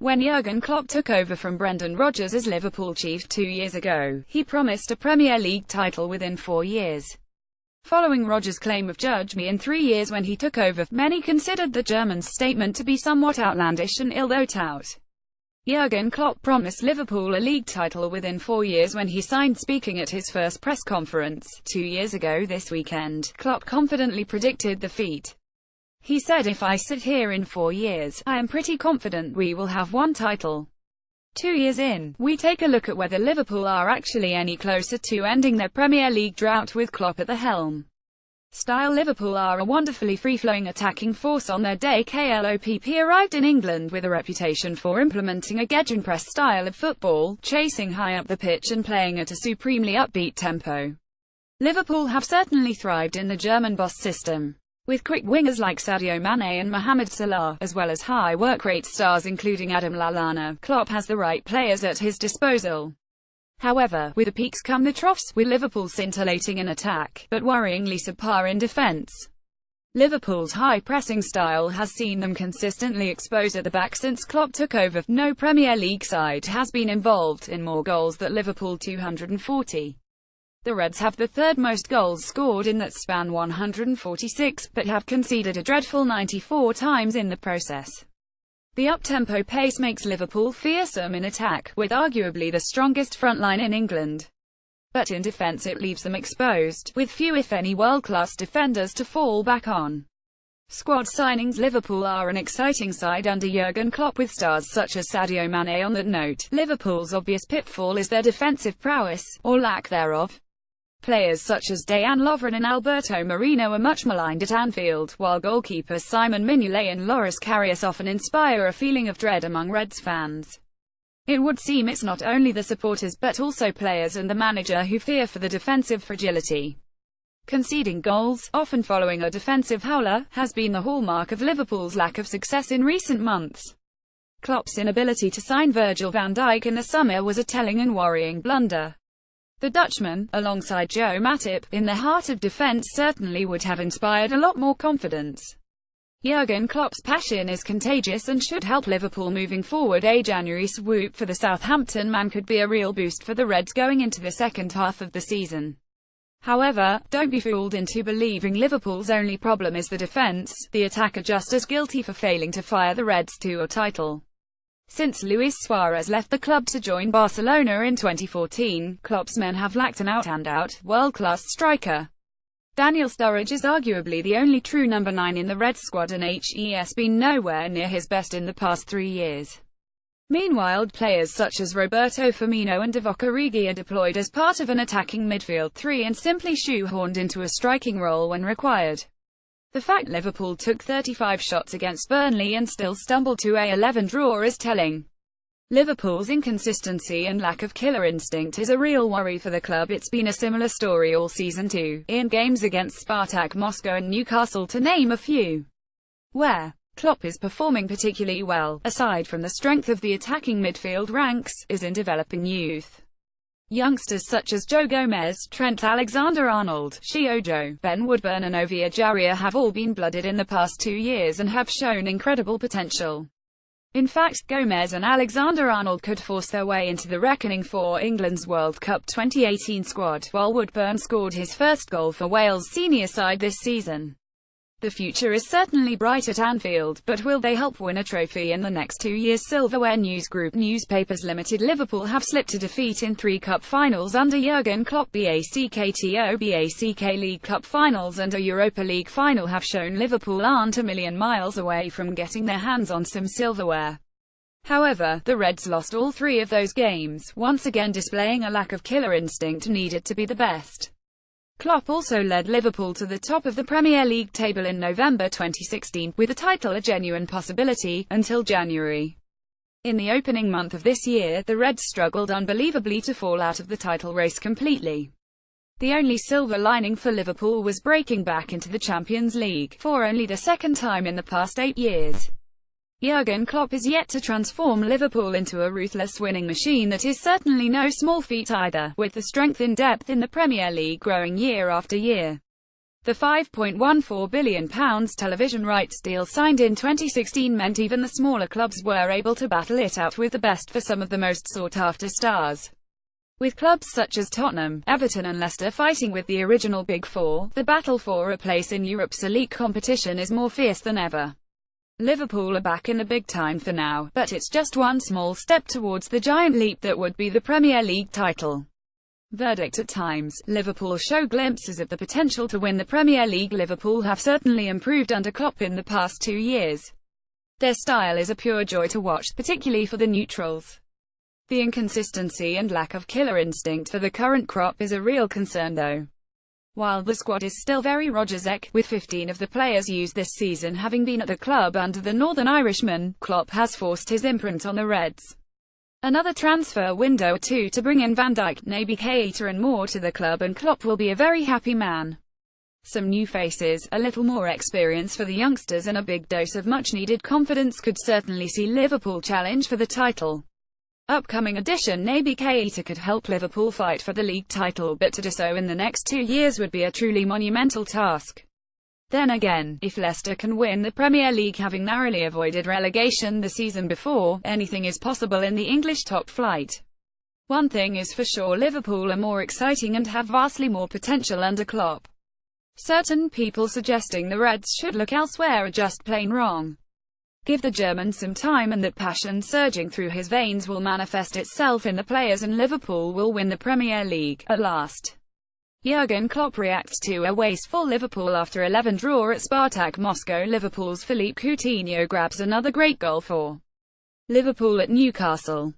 When Jurgen Klopp took over from Brendan Rodgers as Liverpool chief 2 years ago, he promised a Premier League title within 4 years. Following Rodgers' claim of "Judge me in 3 years" when he took over, many considered the German's statement to be somewhat outlandish and ill-thought out. Jurgen Klopp promised Liverpool a league title within 4 years when he signed. Speaking at his first press conference 2 years ago this weekend, Klopp confidently predicted the feat. He said, "If I sit here in 4 years, I am pretty confident we will have one title." 2 years in, we take a look at whether Liverpool are actually any closer to ending their Premier League drought with Klopp at the helm. Liverpool are a wonderfully free-flowing attacking force. On their day, Klopp arrived in England with a reputation for implementing a gegenpress style of football, chasing high up the pitch and playing at a supremely upbeat tempo. Liverpool have certainly thrived in the German boss system. With quick wingers like Sadio Mane and Mohamed Salah, as well as high work-rate stars including Adam Lallana, Klopp has the right players at his disposal. However, with the peaks come the troughs, with Liverpool scintillating in attack, but worryingly subpar in defence. Liverpool's high-pressing style has seen them consistently exposed at the back since Klopp took over. No Premier League side has been involved in more goals than Liverpool, 240. The Reds have the third most goals scored in that span, 146, but have conceded a dreadful 94 times in the process. The up-tempo pace makes Liverpool fearsome in attack, with arguably the strongest front line in England. But in defence it leaves them exposed, with few if any world-class defenders to fall back on. Squad signings: Liverpool are an exciting side under Jurgen Klopp with stars such as Sadio Mane. On that note, Liverpool's obvious pitfall is their defensive prowess, or lack thereof. Players such as Dejan Lovren and Alberto Moreno are much maligned at Anfield, while goalkeepers Simon Mignolet and Loris Karius often inspire a feeling of dread among Reds fans. It would seem it's not only the supporters but also players and the manager who fear for the defensive fragility. Conceding goals, often following a defensive howler, has been the hallmark of Liverpool's lack of success in recent months. Klopp's inability to sign Virgil van Dijk in the summer was a telling and worrying blunder. The Dutchman, alongside Joe Matip, in the heart of defence certainly would have inspired a lot more confidence. Jurgen Klopp's passion is contagious and should help Liverpool moving forward. A January swoop for the Southampton man could be a real boost for the Reds going into the second half of the season. However, don't be fooled into believing Liverpool's only problem is the defence. The attack are just as guilty for failing to fire the Reds to a title. Since Luis Suarez left the club to join Barcelona in 2014, Klopp's men have lacked an out-and-out, world-class striker. Daniel Sturridge is arguably the only true number 9 in the Reds squad and has been nowhere near his best in the past 3 years. Meanwhile, players such as Roberto Firmino and Divock Origi are deployed as part of an attacking midfield three and simply shoehorned into a striking role when required. The fact Liverpool took 35 shots against Burnley and still stumbled to a 11 draw is telling. Liverpool's inconsistency and lack of killer instinct is a real worry for the club. It's been a similar story all season too, in games against Spartak Moscow and Newcastle to name a few. Where Klopp is performing particularly well, aside from the strength of the attacking midfield ranks, is in developing youth. Youngsters such as Joe Gomez, Trent Alexander-Arnold, Shiojo, Ben Woodburn and Ovie Ejaria have all been blooded in the past 2 years and have shown incredible potential. In fact, Gomez and Alexander-Arnold could force their way into the reckoning for England's World Cup 2018 squad, while Woodburn scored his first goal for Wales' senior side this season. The future is certainly bright at Anfield, but will they help win a trophy in the next 2 years? Silverware News Group newspapers limited. Liverpool have slipped to defeat in 3 cup finals under Jurgen Klopp. BACK League Cup finals and a Europa League final have shown Liverpool aren't a million miles away from getting their hands on some silverware. However, the Reds lost all 3 of those games, once again displaying a lack of killer instinct needed to be the best. Klopp also led Liverpool to the top of the Premier League table in November 2016, with the title a genuine possibility, until January. In the opening month of this year, the Reds struggled unbelievably to fall out of the title race completely. The only silver lining for Liverpool was breaking back into the Champions League, for only the second time in the past 8 years. Jurgen Klopp is yet to transform Liverpool into a ruthless winning machine. That is certainly no small feat either, with the strength and depth in the Premier League growing year after year. The £5.14 billion television rights deal signed in 2016 meant even the smaller clubs were able to battle it out with the best for some of the most sought-after stars. With clubs such as Tottenham, Everton and Leicester fighting with the original Big Four, the battle for a place in Europe's elite competition is more fierce than ever. Liverpool are back in the big time for now, but it's just one small step towards the giant leap that would be the Premier League title. Verdict: at times, Liverpool show glimpses of the potential to win the Premier League. Liverpool have certainly improved under Klopp in the past 2 years. Their style is a pure joy to watch, particularly for the neutrals. The inconsistency and lack of killer instinct for the current crop is a real concern though. While the squad is still very Rodgers-esque, with 15 of the players used this season having been at the club under the Northern Irishman, Klopp has forced his imprint on the Reds. Another transfer window or two to bring in Van Dijk, Naby Keita and more to the club and Klopp will be a very happy man. Some new faces, a little more experience for the youngsters and a big dose of much-needed confidence could certainly see Liverpool challenge for the title. Upcoming addition Naby Keita could help Liverpool fight for the league title, but to do so in the next 2 years would be a truly monumental task. Then again, if Leicester can win the Premier League having narrowly avoided relegation the season before, anything is possible in the English top flight. One thing is for sure, Liverpool are more exciting and have vastly more potential under Klopp. Certain people suggesting the Reds should look elsewhere are just plain wrong. Give the German some time and that passion surging through his veins will manifest itself in the players and Liverpool will win the Premier League, at last. Jurgen Klopp reacts to a wasteful Liverpool after 11 draw at Spartak Moscow. Liverpool's Philippe Coutinho grabs another great goal for Liverpool at Newcastle.